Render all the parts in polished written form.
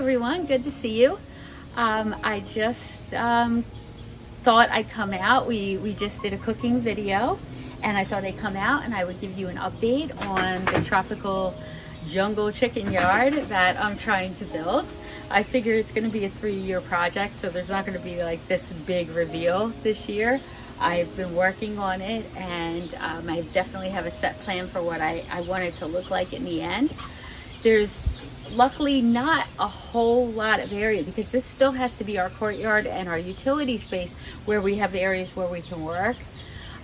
everyone, good to see you. I just thought I'd come out. We just did a cooking video and I thought I'd come out and I would give you an update on the tropical jungle chicken yard that I'm trying to build. I figure it's going to be a 3-year project, so there's not going to be like this big reveal this year. I've been working on it and I definitely have a set plan for what I want it to look like in the end. There's luckily not a whole lot of area because this still has to be our courtyard and our utility space where we have areas where we can work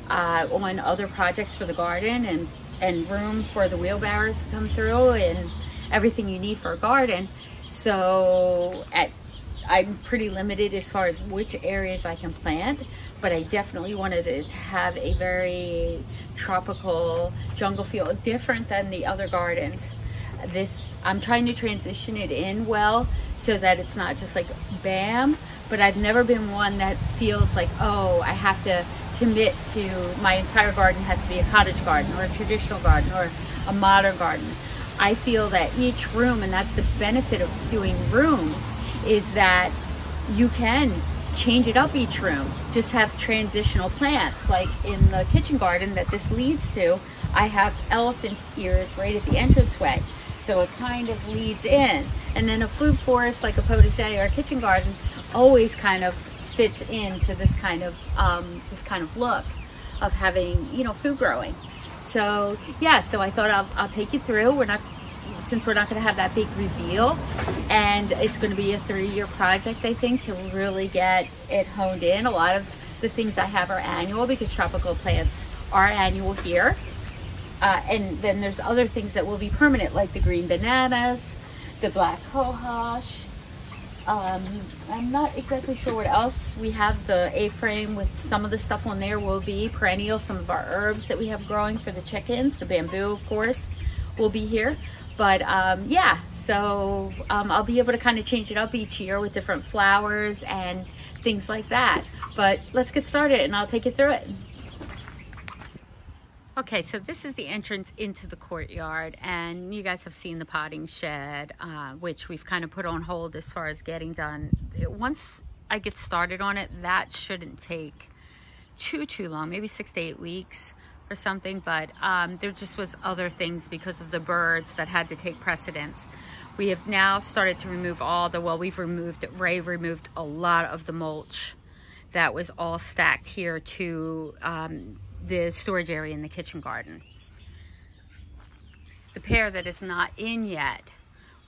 on other projects for the garden and room for the wheelbarrows to come through and everything you need for a garden. So I'm pretty limited as far as which areas I can plant, but I definitely wanted it to have a very tropical jungle feel, different than the other gardens. I'm trying to transition it in well so that it's not just like bam, but I've never been one that feels like, oh, I have to commit to my entire garden has to be a cottage garden or a traditional garden or a modern garden. I feel that each room, and that's the benefit of doing rooms, is that you can change it up each room. Just have transitional plants. Like in the kitchen garden that this leads to, I have elephant ears right at the entranceway. So it kind of leads in. And then a food forest like a potager or a kitchen garden always kind of fits into this kind of look of having, you know, food growing. So yeah, so I thought I'll take you through. Since we're not going to have that big reveal, and it's going to be a 3-year project, I think, to really get it honed in. A lot of the things I have are annual because tropical plants are annual here. And then there's other things that will be permanent, like the green bananas, the black cohosh. I'm not exactly sure what else. We have the A-frame with some of the stuff on there will be perennial. Some of our herbs that we have growing for the chickens, the bamboo, of course, will be here. But yeah, so I'll be able to kind of change it up each year with different flowers and things like that. But let's get started and I'll take you through it. Okay, so this is the entrance into the courtyard, and you guys have seen the potting shed, which we've kind of put on hold as far as getting done. Once I get started on it, that shouldn't take too long, maybe 6 to 8 weeks or something, but there just was other things because of the birds that had to take precedence. We have now started to remove Ray removed a lot of the mulch that was all stacked here to the storage area in the kitchen garden. The pair that is not in yet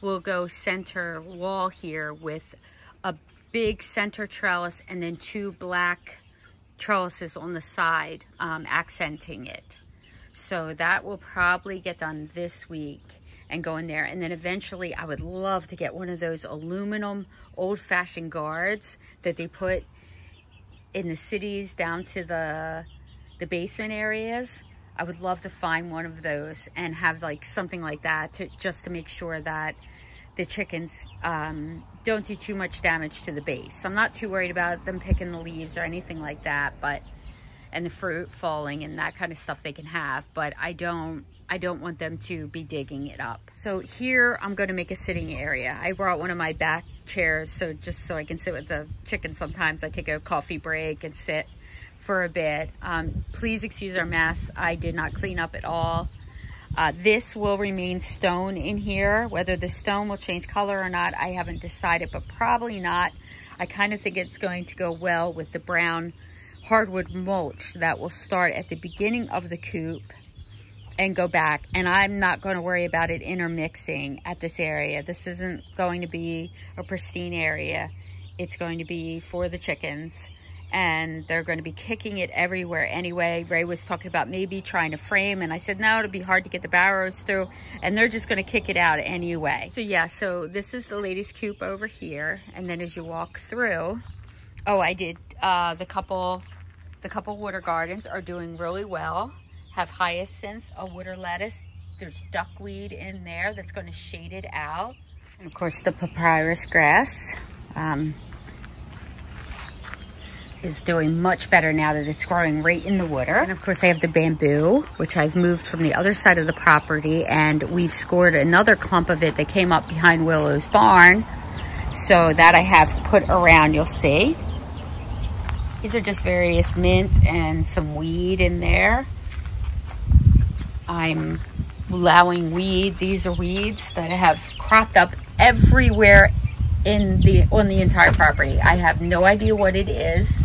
will go center wall here with a big center trellis and then 2 black trellises on the side, accenting it. So that will probably get done this week and go in there. And then eventually I would love to get one of those aluminum old-fashioned guards that they put in the cities down to the basement areas. I would love to find one of those and have like something like that just to make sure that the chickens don't do too much damage to the base. I'm not too worried about them picking the leaves or anything like that, and the fruit falling and that kind of stuff they can have, but I don't want them to be digging it up. So here I'm going to make a sitting area. I brought one of my back chairs just so I can sit with the chickens. Sometimes I take a coffee break and sit for a bit. Please excuse our mess. I did not clean up at all. This will remain stone in here. Whether the stone will change color or not, I haven't decided, but probably not. I kind of think it's going to go well with the brown hardwood mulch that will start at the beginning of the coop and go back. And I'm not going to worry about it intermixing at this area. This isn't going to be a pristine area. It's going to be for the chickens, and they're going to be kicking it everywhere anyway. Ray was talking about maybe trying to frame, and I said, no, it'll be hard to get the barrows through, and they're just going to kick it out anyway. So yeah, so this is the ladies' coop over here, and then as you walk through, oh, I did, the couple water gardens are doing really well. Have hyacinth, a water lettuce. There's duckweed in there that's going to shade it out. And of course the papyrus grass. Is doing much better now that it's growing right in the water. And of course I have the bamboo, which I've moved from the other side of the property, and we've scored another clump of it that came up behind Willow's barn So that I have put around, you'll see. These are just various mint and some weed in there. I'm allowing weed. These are weeds that have cropped up everywhere on the entire property. I have no idea what it is.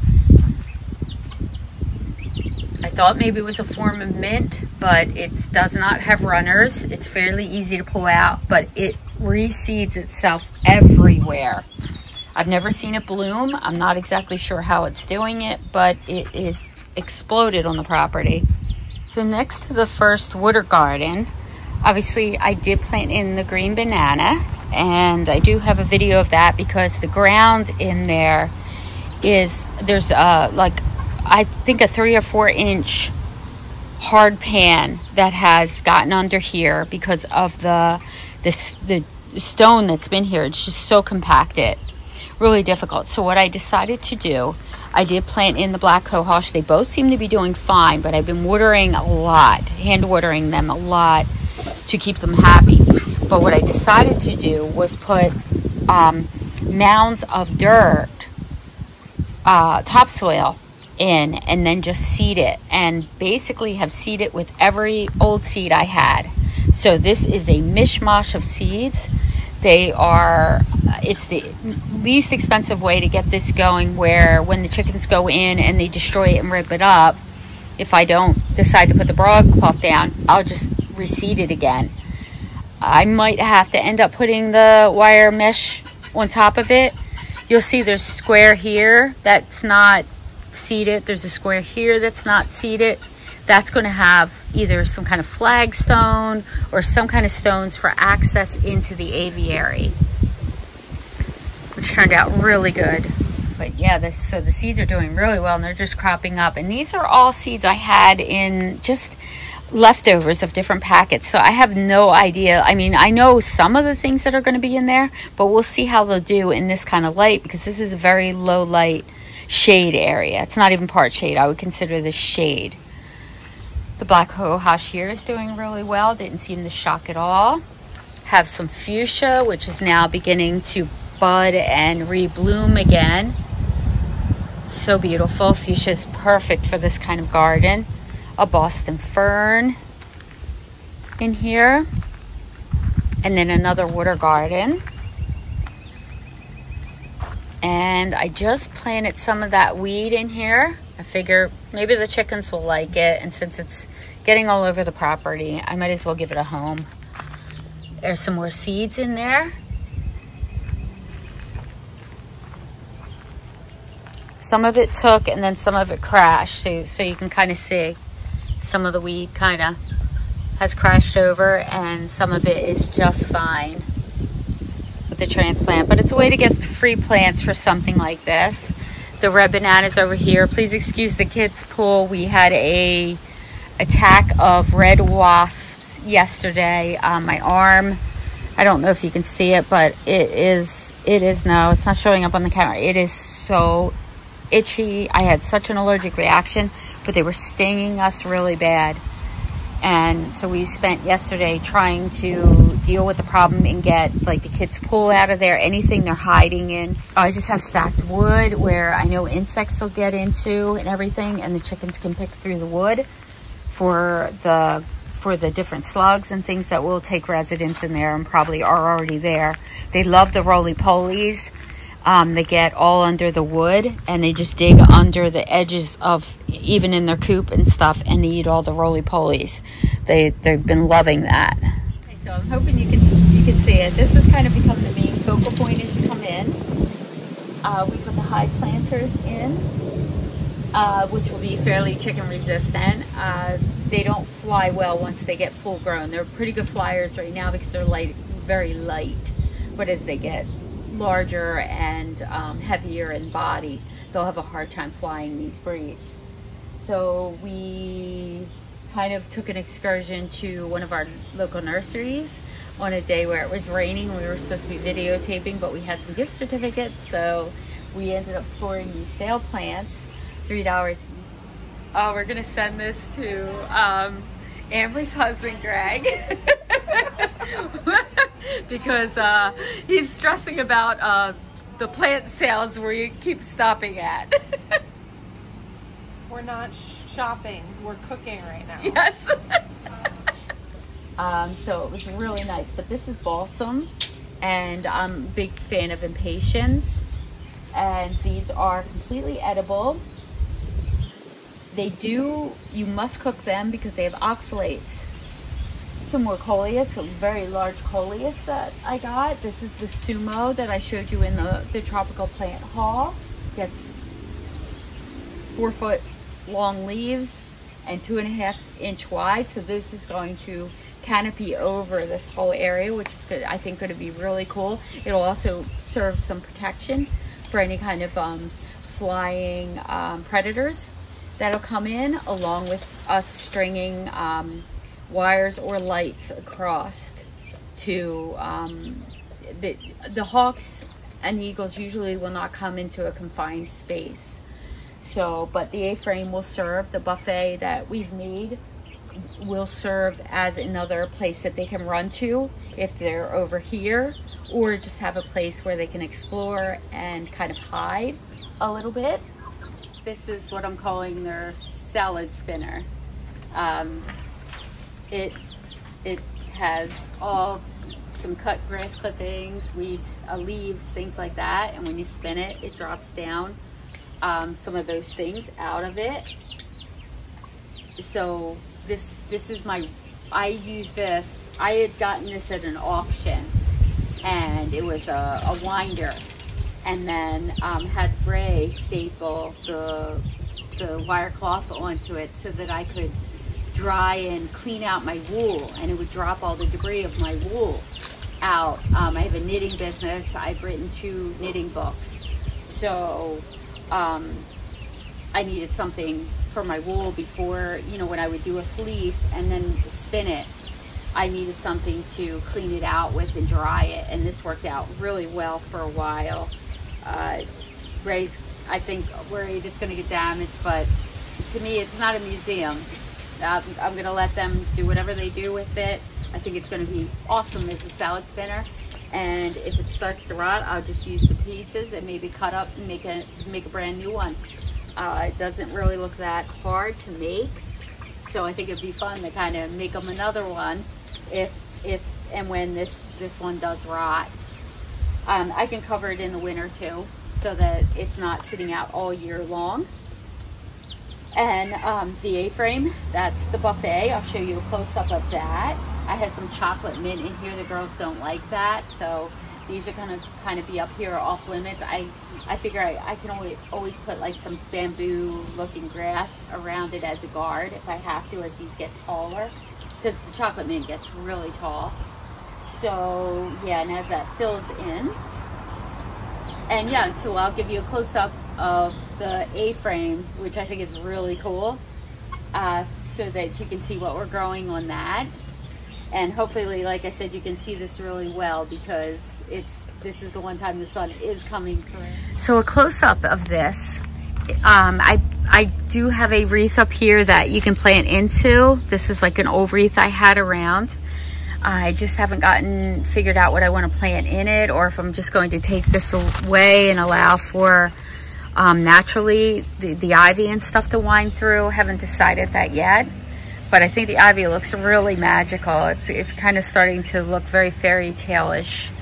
I thought maybe it was a form of mint, but it does not have runners. It's fairly easy to pull out, but it reseeds itself everywhere. I've never seen it bloom. I'm not exactly sure how it's doing it, but it is exploded on the property. So next to the first water garden, obviously I did plant in the green banana, and I do have a video of that because the ground in there is, there's like, I think a 3 or 4 inch hard pan that has gotten under here because of the stone that's been here. It's just so compacted, really difficult. So what I decided to do, I did plant in the black cohosh. They both seem to be doing fine, but I've been watering a lot, hand watering them a lot to keep them happy. But what I decided to do was put mounds of dirt, topsoil in, and then just seed it, and basically have seeded with every old seed I had. So this is a mishmash of seeds. They are, it's the least expensive way to get this going, where when the chickens go in and they destroy it and rip it up, if I don't decide to put the broadcloth down, I'll just reseed it again. I might have to end up putting the wire mesh on top of it. You'll see there's a square here that's not seeded. There's a square here that's not seeded. That's going to have either some kind of flagstone or some kind of stones for access into the aviary, which turned out really good. But yeah, so the seeds are doing really well, and they're just cropping up. And these are all seeds I had in just leftovers of different packets, so I have no idea. I mean, I know some of the things that are going to be in there, but we'll see how they'll do in this kind of light, because this is a very low light shade area. It's not even part shade. I would consider this shade. The black cohosh here is doing really well. Didn't seem to shock at all. Have some fuchsia, which is now beginning to bud and rebloom again. So beautiful. Fuchsia is perfect for this kind of garden. A Boston fern in here, and then another water garden. And I just planted some of that weed in here. I figure maybe the chickens will like it, and since it's getting all over the property, I might as well give it a home. There's some more seeds in there. Some of it took and then some of it crashed, so you can kind of see some of the weed kind of has crashed over, and some of it is just fine with the transplant. But it's a way to get free plants for something like this. The red bananas over here. Please excuse the kids' pool. We had a attack of red wasps yesterday on my arm. I don't know if you can see it, but no, it's not showing up on the camera. It is so itchy. I had such an allergic reaction, but they were stinging us really bad. And so we spent yesterday trying to deal with the problem and get like the kids' pool out of there, anything they're hiding in. I just have stacked wood where I know insects will get into and everything, and the chickens can pick through the wood for the different slugs and things that will take residence in there and probably are already there. They love the roly-polies. They get all under the wood, and they just dig under the edges of, even in their coop and stuff, and they eat all the roly-polies. They've been loving that. Okay, so I'm hoping you can see it. This has kind of become the main focal point as you come in. We put the high planters in, which will be fairly chicken resistant. They don't fly well once they get full grown. They're pretty good flyers right now because they're very light, but as they get larger and heavier in body, they'll have a hard time flying these breeds. So we kind of took an excursion to one of our local nurseries on a day where it was raining. We were supposed to be videotaping, but we had some gift certificates, so we ended up scoring these sale plants, $3. Oh, we're gonna send this to Amber's husband, Greg. because he's stressing about the plant sales where you keep stopping at. We're not shopping, we're cooking right now. Yes. So it was really nice, but this is balsam, and I'm a big fan of impatiens, and these are completely edible. You must cook them because they have oxalates. Some more coleus, some very large coleus that I got. This is the sumo that I showed you in the tropical plant haul. Gets 4 foot long leaves and 2.5 inch wide. So this is going to canopy over this whole area, which is good. I think going to be really cool. It'll also serve some protection for any kind of flying predators that'll come in, along with us stringing wires or lights across to the hawks and eagles usually will not come into a confined space. So, but the A-frame will serve, the buffet that we've made will serve as another place that they can run to if they're over here, or just have a place where they can explore and kind of hide a little bit. This is what I'm calling their salad spinner. It has some cut grass clippings, weeds, leaves, things like that, and when you spin it, it drops down some of those things out of it. So this is I use this. I had gotten this at an auction, and it was a winder, and then had Ray staple the wire cloth onto it so that I could dry and clean out my wool, and it would drop all the debris of my wool out. I have a knitting business. I've written 2 knitting books, so I needed something for my wool before, when I would do a fleece and then spin it. I needed something to clean it out with and dry it, and this worked out really well for a while. Ray's, I think, worried it's going to get damaged, but to me, it's not a museum. I'm going to let them do whatever they do with it. I think it's going to be awesome as a salad spinner, and if it starts to rot, I'll just use the pieces and maybe cut up and make a brand new one. It doesn't really look that hard to make, so I think it'd be fun to kind of make them another one if and when this one does rot. I can cover it in the winter too, so that it's not sitting out all year long. And the A-frame, that's the buffet. I'll show you a close-up of that. I have some chocolate mint in here. The girls don't like that, so these are gonna kind of be up here off limits. I figure I can always put like some bamboo looking grass around it as a guard if I have to, as these get taller, because the chocolate mint gets really tall. So yeah, and as that fills in, and yeah, so I'll give you a close-up of the A-frame, which I think is really cool, so that you can see what we're growing on that. And hopefully, like I said, you can see this really well, because this is the one time the sun is coming through. So a close-up of this, I do have a wreath up here that you can plant into. This is like an old wreath I had around. I just haven't figured out what I want to plant in it, or if I'm just going to take this away and allow for naturally the ivy and stuff to wind through. Haven't decided that yet, but I think the ivy looks really magical. It's kind of starting to look very fairy tale-ish.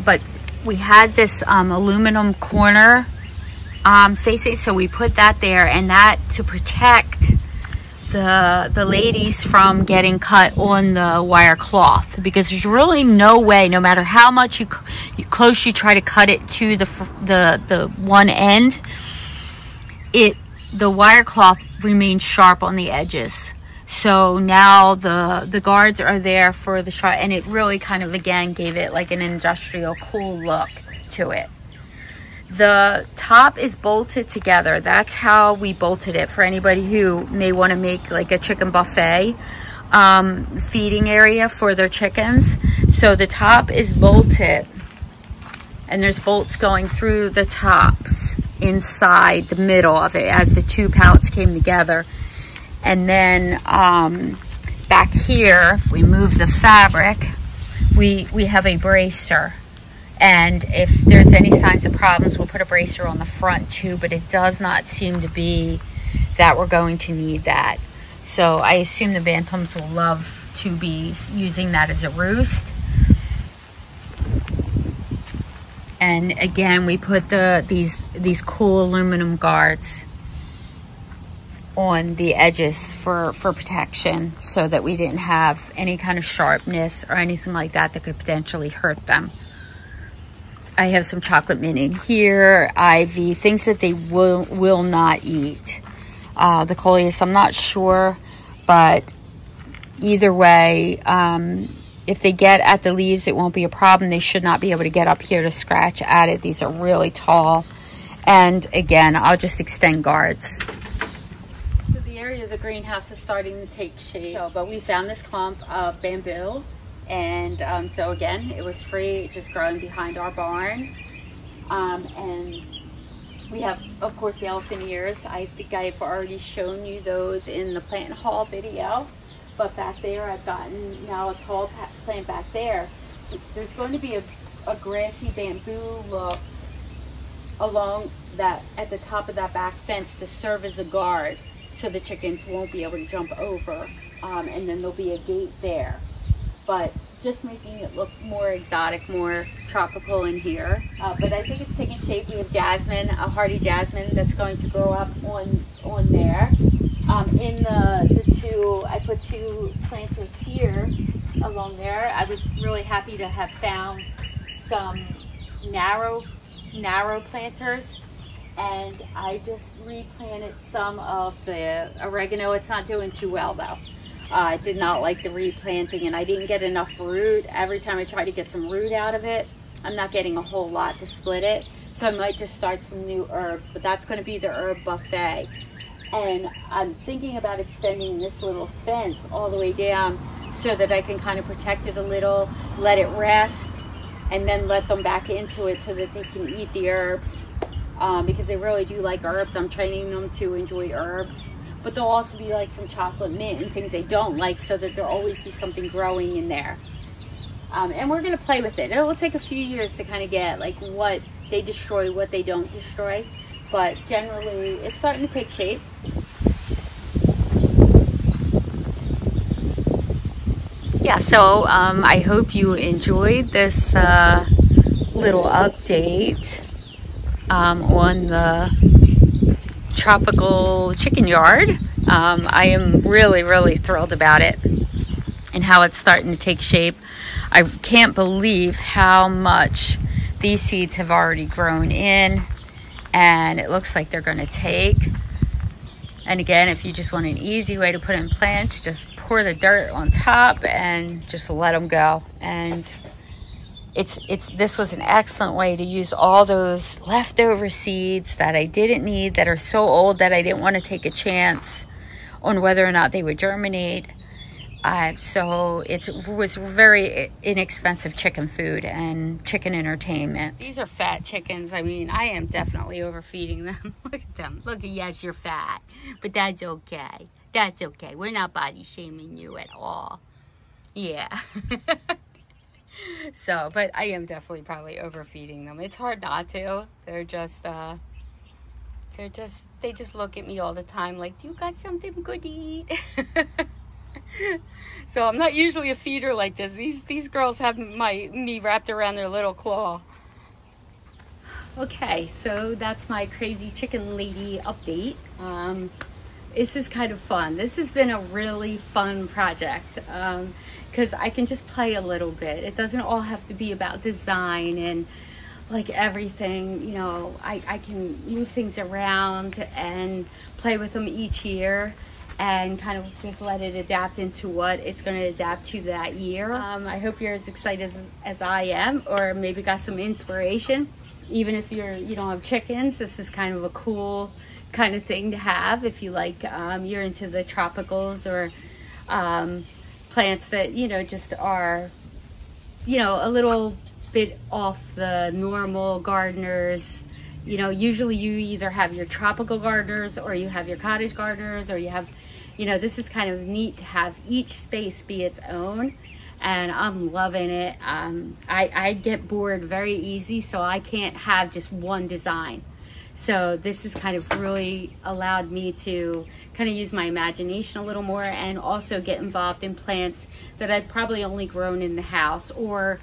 But we had this aluminum corner facing, so we put that there, and that to protect the ladies from getting cut on the wire cloth, because there's really no way, no matter how much you close you try to cut it to the one end, the wire cloth remains sharp on the edges. So now the guards are there for the sharp, and it really kind of again gave it like an industrial cool look to it. The top is bolted together. That's how we bolted it, for anybody who may want to make like a chicken buffet feeding area for their chickens. So the top is bolted, and there's bolts going through the tops inside the middle of it as the 2 pallets came together. And then back here, if we move the fabric, we have a bracer, and if there's any signs of problems, we'll put a bracer on the front too, but it does not seem to be that we're going to need that. So I assume the bantams will love to be using that as a roost. And again, we put these cool aluminum guards on the edges for protection, so that we didn't have any kind of sharpness or anything like that that could potentially hurt them. I have some chocolate mint in here, ivy, things that they will not eat. The coleus, I'm not sure, but either way, if they get at the leaves, it won't be a problem. They should not be able to get up here to scratch at it. These are really tall. And again, I'll just extend guards. So the area of the greenhouse is starting to take shape. But we found this clump of bamboo. And so again, it was free, just growing behind our barn. And we have, of course, the elephant ears. I think I've already shown you those in the plant haul video. But back there, I've gotten now a tall plant back there. There's going to be a grassy bamboo look along that, at the top of that back fence, to serve as a guard, so the chickens won't be able to jump over. And then there'll be a gate there. But just making it look more exotic, more tropical in here. But I think it's taking shape. We have jasmine, a hardy jasmine that's going to grow up on there. In the two, I put two planters here along there. I was really happy to have found some narrow planters, and I just replanted some of the oregano. It's not doing too well though. I did not like the replanting, and I didn't get enough root. Every time I try to get some root out of it, I'm not getting a whole lot to split it. So I might just start some new herbs, but that's going to be the herb buffet. And I'm thinking about extending this little fence all the way down so that I can kind of protect it a little, let it rest, and then let them back into it so that they can eat the herbs, because they really do like herbs. I'm training them to enjoy herbs. But there'll also be like some chocolate mint and things they don't like, so that there'll always be something growing in there. And we're going to play with it. It will take a few years to kind of get like what they destroy, what they don't destroy. But generally, it's starting to take shape. Yeah, so I hope you enjoyed this little update on the tropical chicken yard. I am really thrilled about it and how it's starting to take shape. I can't believe how much these seeds have already grown in, and it looks like they're going to take. And again, if you just want an easy way to put in plants, just pour the dirt on top and just let them go. And this was an excellent way to use all those leftover seeds that I didn't need, that are so old that I didn't want to take a chance on whether or not they would germinate. So it was very inexpensive chicken food and chicken entertainment. These are fat chickens. I mean, I am definitely overfeeding them. Look at them. Look, yes, you're fat, but that's okay. That's okay. We're not body shaming you at all. Yeah. So, but I am definitely probably overfeeding them. It's hard not to. They just look at me all the time like, do you got something good to eat? So I'm not usually a feeder like this. These girls have me wrapped around their little claw. Okay, so that's my crazy chicken lady update. This is kind of fun. This has been a really fun project. Because I can just play a little bit. It doesn't all have to be about design and like everything, you know. I can move things around and play with them each year and kind of just let it adapt into what it's going to adapt to that year. I hope you're as excited as I am, or maybe got some inspiration. Even if you don't have chickens, this is kind of a cool kind of thing to have if you like, you're into the tropicals, or plants that, you know, just are, you know, a little bit off the normal gardeners. You know, usually you either have your tropical gardeners or you have your cottage gardeners, or you have, you know, this is kind of neat to have each space be its own and I'm loving it. I get bored very easy, so I can't have just one design. So this has kind of really allowed me to kind of use my imagination a little more, and also get involved in plants that I've probably only grown in the house, or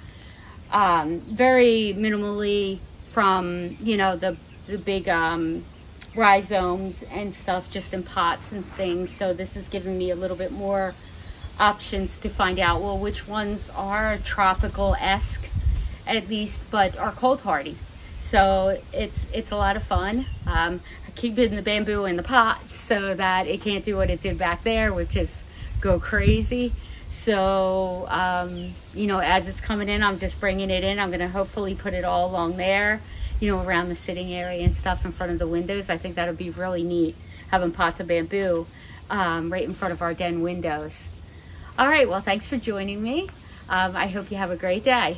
very minimally from, you know, the big rhizomes and stuff, just in pots and things. So this has given me a little bit more options to find out, well, which ones are tropical-esque at least, but are cold hardy. So it's a lot of fun. I keep it in the bamboo in the pots so that it can't do what it did back there, which is go crazy. So you know, as it's coming in, I'm just bringing it in. I'm gonna hopefully put it all along there, you know, around the sitting area and stuff in front of the windows. I think that'll be really neat, having pots of bamboo right in front of our den windows. All right, well, thanks for joining me. I hope you have a great day.